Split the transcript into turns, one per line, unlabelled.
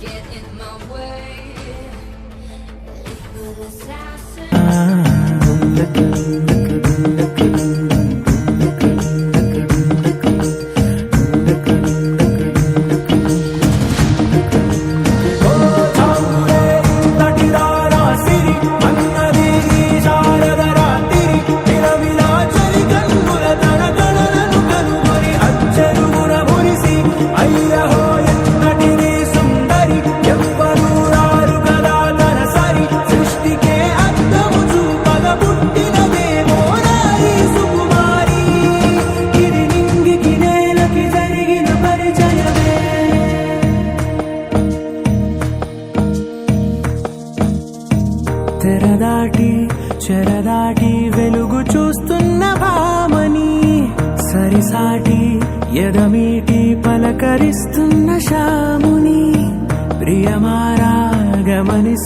get in my way. Evil assassin. తెరదాటి చెరదాటి వెలుగు చూస్తున్న భామని సరిసాటి ఎదమీటి పలకరిస్తున్న శాముని ప్రియమారా గమని